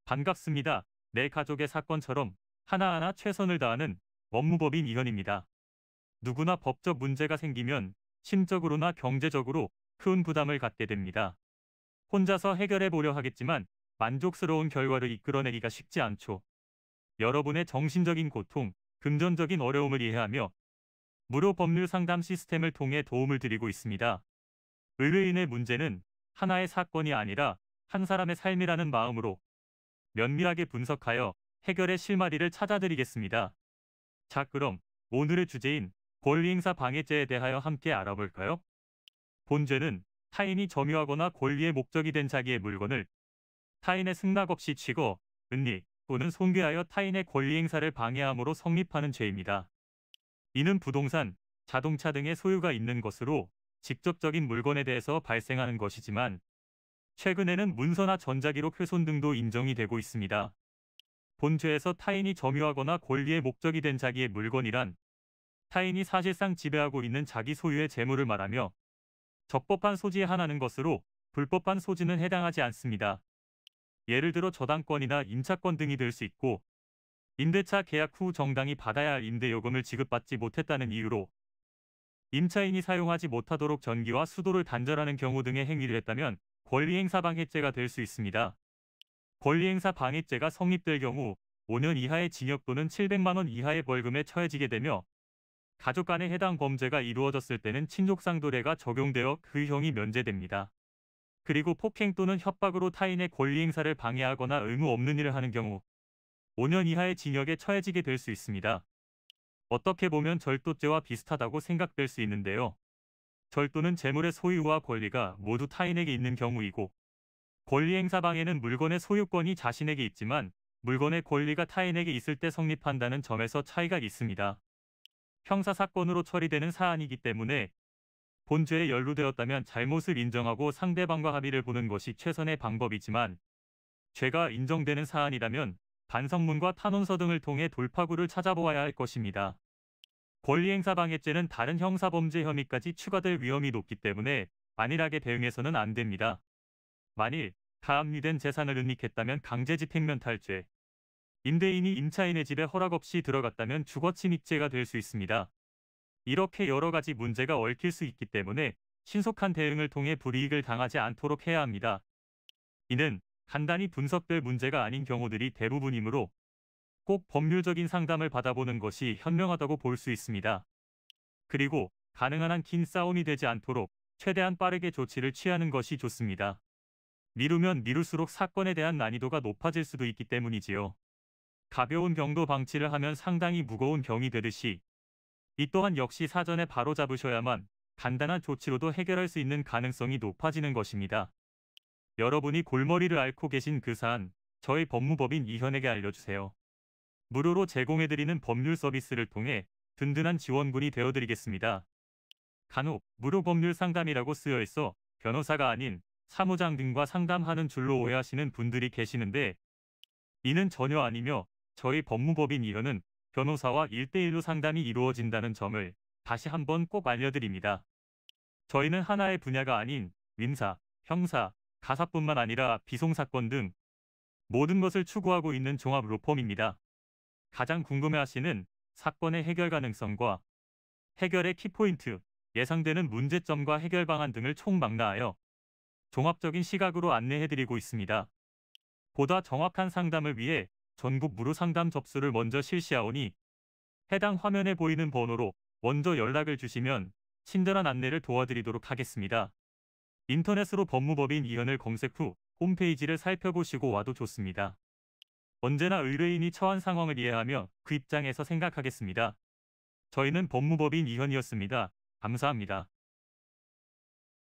반갑습니다. 내 가족의 사건처럼 하나하나 최선을 다하는 법무법인 이현입니다. 누구나 법적 문제가 생기면 심적으로나 경제적으로 큰 부담을 갖게 됩니다. 혼자서 해결해 보려 하겠지만 만족스러운 결과를 이끌어내기가 쉽지 않죠. 여러분의 정신적인 고통, 금전적인 어려움을 이해하며 무료 법률 상담 시스템을 통해 도움을 드리고 있습니다. 의뢰인의 문제는 하나의 사건이 아니라 한 사람의 삶이라는 마음으로 면밀하게 분석하여 해결의 실마리를 찾아드리겠습니다. 자, 그럼 오늘의 주제인 권리행사 방해죄에 대하여 함께 알아볼까요? 본죄는 타인이 점유하거나 권리의 목적이 된 자기의 물건을 타인의 승낙 없이 취거, 은닉 또는 손괴하여 타인의 권리행사를 방해함으로 성립하는 죄입니다. 이는 부동산, 자동차 등의 소유가 있는 것으로 직접적인 물건에 대해서 발생하는 것이지만 최근에는 문서나 전자기록 훼손 등도 인정이 되고 있습니다. 본죄에서 타인이 점유하거나 권리의 목적이 된 자기의 물건이란 타인이 사실상 지배하고 있는 자기 소유의 재물을 말하며 적법한 소지에 한하는 것으로 불법한 소지는 해당하지 않습니다. 예를 들어 저당권이나 임차권 등이 될 수 있고 임대차 계약 후 정당이 받아야 할 임대요금을 지급받지 못했다는 이유로 임차인이 사용하지 못하도록 전기와 수도를 단절하는 경우 등의 행위를 했다면 권리행사 방해죄가 될 수 있습니다. 권리행사 방해죄가 성립될 경우 5년 이하의 징역 또는 700만 원 이하의 벌금에 처해지게 되며 가족 간에 해당 범죄가 이루어졌을 때는 친족상도례가 적용되어 그 형이 면제됩니다. 그리고 폭행 또는 협박으로 타인의 권리행사를 방해하거나 의무 없는 일을 하는 경우 5년 이하의 징역에 처해지게 될 수 있습니다. 어떻게 보면 절도죄와 비슷하다고 생각될 수 있는데요. 절도는 재물의 소유와 권리가 모두 타인에게 있는 경우이고 권리행사 방해는 물건의 소유권이 자신에게 있지만 물건의 권리가 타인에게 있을 때 성립한다는 점에서 차이가 있습니다. 형사사건으로 처리되는 사안이기 때문에 본죄에 연루되었다면 잘못을 인정하고 상대방과 합의를 보는 것이 최선의 방법이지만 죄가 인정되는 사안이라면 반성문과 탄원서 등을 통해 돌파구를 찾아보아야 할 것입니다. 권리행사 방해죄는 다른 형사범죄 혐의까지 추가될 위험이 높기 때문에 안일하게 대응해서는 안 됩니다. 만일 가압류된 재산을 은닉했다면 강제집행면탈죄, 임대인이 임차인의 집에 허락 없이 들어갔다면 주거침입죄가 될 수 있습니다. 이렇게 여러 가지 문제가 얽힐 수 있기 때문에 신속한 대응을 통해 불이익을 당하지 않도록 해야 합니다. 이는 간단히 분석될 문제가 아닌 경우들이 대부분이므로 꼭 법률적인 상담을 받아보는 것이 현명하다고 볼 수 있습니다. 그리고 가능한 한 긴 싸움이 되지 않도록 최대한 빠르게 조치를 취하는 것이 좋습니다. 미루면 미룰수록 사건에 대한 난이도가 높아질 수도 있기 때문이지요. 가벼운 병도 방치를 하면 상당히 무거운 병이 되듯이 이 또한 역시 사전에 바로잡으셔야만 간단한 조치로도 해결할 수 있는 가능성이 높아지는 것입니다. 여러분이 골머리를 앓고 계신 그 사안, 저희 법무법인 이현에게 알려주세요. 무료로 제공해드리는 법률 서비스를 통해 든든한 지원군이 되어드리겠습니다. 간혹 무료 법률 상담이라고 쓰여 있어 변호사가 아닌 사무장 등과 상담하는 줄로 오해하시는 분들이 계시는데 이는 전혀 아니며 저희 법무법인 이현은 변호사와 1대1로 상담이 이루어진다는 점을 다시 한번 꼭 알려드립니다. 저희는 하나의 분야가 아닌 민사, 형사, 가사뿐만 아니라 비송사건 등 모든 것을 추구하고 있는 종합 로펌입니다. 가장 궁금해하시는 사건의 해결 가능성과 해결의 키포인트, 예상되는 문제점과 해결 방안 등을 총망라하여 종합적인 시각으로 안내해드리고 있습니다. 보다 정확한 상담을 위해 전국 무료 상담 접수를 먼저 실시하오니 해당 화면에 보이는 번호로 먼저 연락을 주시면 친절한 안내를 도와드리도록 하겠습니다. 인터넷으로 법무법인 이현을 검색 후 홈페이지를 살펴보시고 와도 좋습니다. 언제나 의뢰인이 처한 상황을 이해하며 그 입장에서 생각하겠습니다. 저희는 법무법인 이현이었습니다. 감사합니다.